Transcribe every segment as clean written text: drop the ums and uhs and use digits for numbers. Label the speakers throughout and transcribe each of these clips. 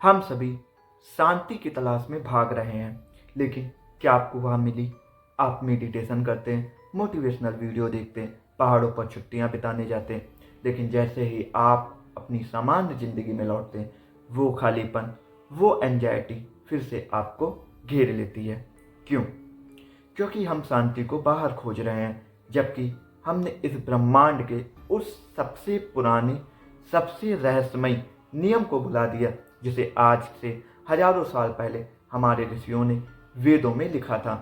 Speaker 1: हम सभी शांति की तलाश में भाग रहे हैं, लेकिन क्या आपको वहाँ मिली? आप मेडिटेशन करते हैं, मोटिवेशनल वीडियो देखते हैं, पहाड़ों पर छुट्टियाँ बिताने जाते हैं, लेकिन जैसे ही आप अपनी सामान्य ज़िंदगी में लौटते हैं, वो खालीपन, वो एंजाइटी फिर से आपको घेर लेती है। क्यों? क्योंकि हम शांति को बाहर खोज रहे हैं, जबकि हमने इस ब्रह्मांड के उस सबसे पुराने, सबसे रहस्यमय नियम को भुला दिया, जिसे आज से हजारों साल पहले हमारे ऋषियों ने वेदों में लिखा था।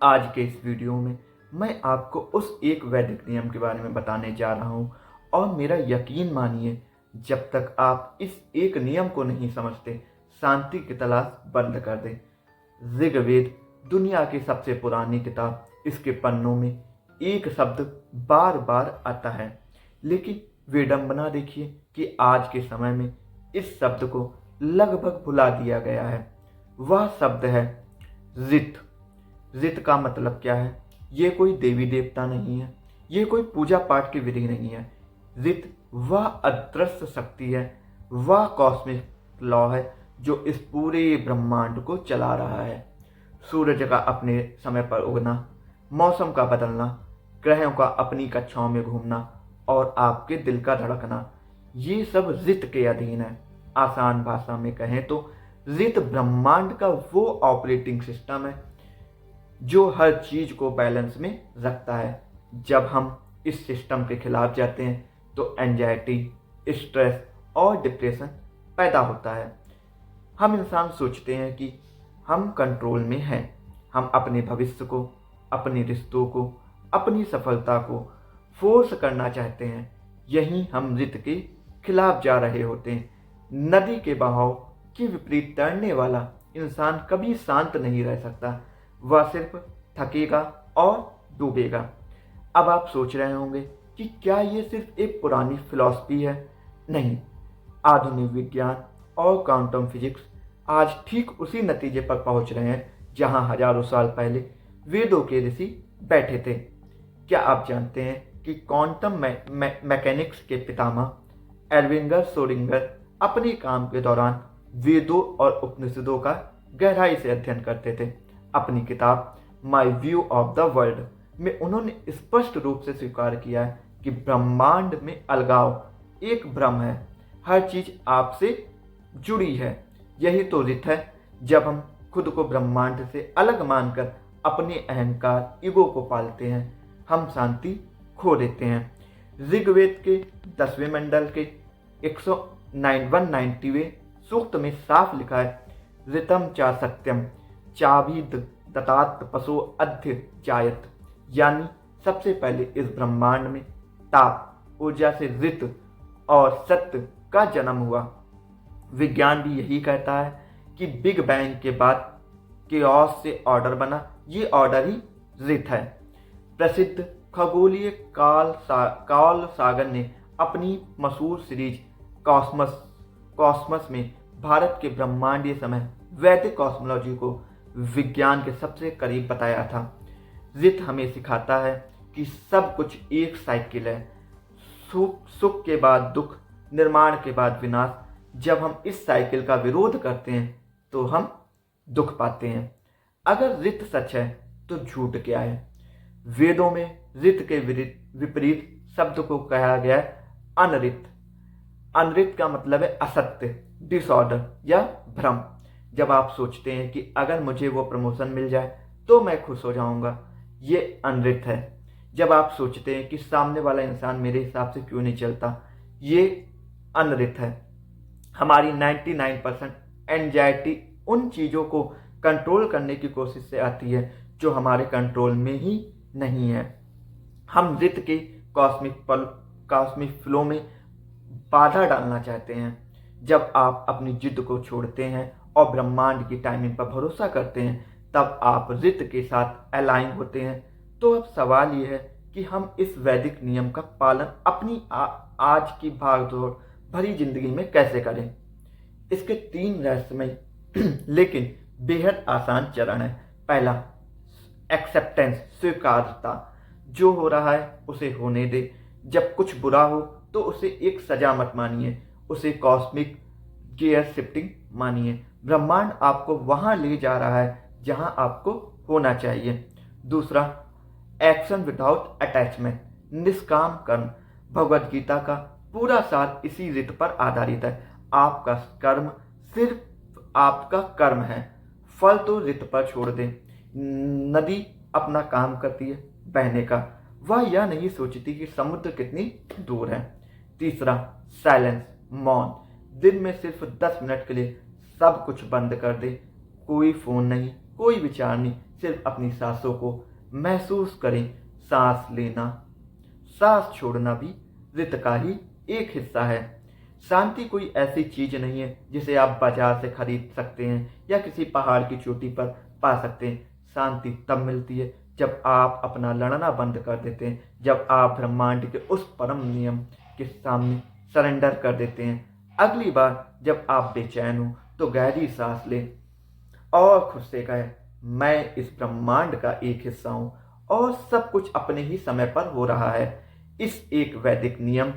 Speaker 1: आज के इस वीडियो में मैं आपको उस एक वैदिक नियम के बारे में बताने जा रहा हूँ, और मेरा यकीन मानिए, जब तक आप इस एक नियम को नहीं समझते, शांति की तलाश बंद कर दें। ऋग्वेद दुनिया की सबसे पुरानी किताब, इसके पन्नों में एक शब्द बार बार आता है, लेकिन विडंबना देखिए कि आज के समय में इस शब्द को लगभग भुला दिया गया है। वह शब्द है ऋत। ऋत का मतलब क्या है? ये कोई देवी देवता नहीं है, ये कोई पूजा पाठ की विधि नहीं है। ऋत वह अदृश्य शक्ति है, वह कॉस्मिक लॉ है जो इस पूरे ब्रह्मांड को चला रहा है। सूरज का अपने समय पर उगना, मौसम का बदलना, ग्रहों का अपनी कक्षाओं में घूमना और आपके दिल का धड़कना, ये सब ऋत के अधीन है। आसान भाषा में कहें तो ऋत ब्रह्मांड का वो ऑपरेटिंग सिस्टम है जो हर चीज को बैलेंस में रखता है। जब हम इस सिस्टम के खिलाफ जाते हैं तो एंजाइटी, स्ट्रेस और डिप्रेशन पैदा होता है। हम इंसान सोचते हैं कि हम कंट्रोल में हैं। हम अपने भविष्य को, अपने रिश्तों को, अपनी सफलता को फोर्स करना चाहते हैं। यहीं हम ऋत के खिलाफ जा रहे होते हैं। नदी के बहाव के विपरीत तैरने वाला इंसान कभी शांत नहीं रह सकता, वह सिर्फ थकेगा और डूबेगा। अब आप सोच रहे होंगे कि क्या ये सिर्फ एक पुरानी फिलॉसफी है? नहीं, आधुनिक विज्ञान और क्वांटम फिजिक्स आज ठीक उसी नतीजे पर पहुंच रहे हैं जहां हजारों साल पहले वेदों के ऋषि बैठे थे। क्या आप जानते हैं कि क्वांटम मैकेनिक्स के पितामह एल्विंगर श्रोडिंगर अपने काम के दौरान वेदों और उपनिषदों का गहराई से अध्ययन करते थे। अपनी किताब my view of the world में उन्होंने स्पष्ट रूप से स्वीकार किया है कि ब्रह्मांड में अलगाव एक भ्रम है, हर चीज आपसे जुड़ी है। यही तो ऋत है। जब हम खुद को ब्रह्मांड से अलग मानकर अपने अहंकार, ईगो को पालते हैं, हम शांति खो देते हैं। ऋग्वेद के 10वें मंडल के 190वें सूक्त में साफ लिखा है, ऋतम चा सत्यम चाभी दत्तात पशु अध्य जायत। यानी सबसे पहले इस ब्रह्मांड में ताप, ऊर्जा से ऋत और सत्य का जन्म हुआ। विज्ञान भी यही कहता है कि बिग बैंग के बाद केओस से ऑर्डर बना। ये ऑर्डर ही ऋत है। प्रसिद्ध खगोलीय कार्ल सागन ने अपनी मशहूर सीरीज कॉस्मस में भारत के ब्रह्मांडीय समय, वैदिक कॉस्मोलॉजी को विज्ञान के सबसे करीब बताया था। ऋत हमें सिखाता है कि सब कुछ एक साइकिल है। सुख के बाद दुख, निर्माण के बाद विनाश। जब हम इस साइकिल का विरोध करते हैं तो हम दुख पाते हैं। अगर ऋत सच है तो झूठ क्या है? वेदों में ऋत के विपरीत शब्द को कहा गया है अनऋत। अनृत का मतलब है असत्य, डिसऑर्डर या भ्रम। जब आप सोचते हैं कि अगर मुझे वो प्रमोशन मिल जाए तो मैं खुश हो जाऊंगा, ये अनृत है। जब आप सोचते हैं कि सामने वाला इंसान मेरे हिसाब से क्यों नहीं चलता, ये अनृत है। हमारी 99% एंजाइटी उन चीज़ों को कंट्रोल करने की कोशिश से आती है जो हमारे कंट्रोल में ही नहीं है। हम ऋत के कॉस्मिक फ्लो में बाधा डालना चाहते हैं। जब आप अपनी जिद को छोड़ते हैं और ब्रह्मांड की टाइमिंग पर भरोसा करते हैं, तब आप ऋत के साथ अलाइन होते हैं। तो अब सवाल यह है कि हम इस वैदिक नियम का पालन अपनी आज की भागदौड़ भरी जिंदगी में कैसे करें? इसके 3 रहस्यमय लेकिन बेहद आसान चरण है। पहला, एक्सेप्टेंस, स्वीकारता। जो हो रहा है उसे होने दे। जब कुछ बुरा हो तो उसे एक सजा मत मानिए, उसे कॉस्मिक गियर शिफ्टिंग मानिए। ब्रह्मांड आपको वहां ले जा रहा है जहां आपको होना चाहिए। दूसरा, एक्शन विदाउट अटैचमेंट, निष्काम कर्म। भगवत गीता का पूरा सार इसी रीत पर आधारित है। आपका कर्म सिर्फ आपका कर्म है, फल तो रीत पर छोड़ दें। नदी अपना काम करती है बहने का, वह यह नहीं सोचती कि समुद्र कितनी दूर है। तीसरा, साइलेंस, मौन। दिन में सिर्फ 10 मिनट के लिए सब कुछ बंद कर दे। कोई फोन नहीं, कोई विचार नहीं, सिर्फ अपनी सांसों को महसूस करें। सांस लेना, सांस छोड़ना भी रित का ही एक हिस्सा है। शांति कोई ऐसी चीज नहीं है जिसे आप बाजार से खरीद सकते हैं या किसी पहाड़ की चोटी पर पा सकते हैं। शांति तब मिलती है जब आप अपना लड़ना बंद कर देते हैं, जब आप ब्रह्मांड के उस परम नियम के सामने सरेंडर कर देते हैं। अगली बार जब आप बेचैन हो तो गहरी सांस लें और खुद से कहें, मैं इस ब्रह्मांड का एक हिस्सा हूं और सब कुछ अपने ही समय पर हो रहा है। इस एक वैदिक नियम,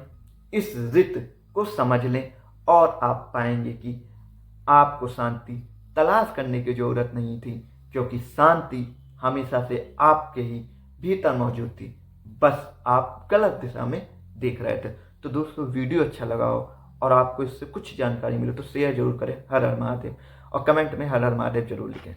Speaker 1: इस रित को समझ लें और आप पाएंगे कि आपको शांति तलाश करने की जरूरत नहीं थी, क्योंकि शांति हमेशा से आपके ही भीतर मौजूद थी। बस आप गलत दिशा में देख रहे थे। तो दोस्तों, वीडियो अच्छा लगा हो और आपको इससे कुछ जानकारी मिले तो शेयर जरूर करें। हर हर महादेव, और कमेंट में हर हर महादेव जरूर लिखें।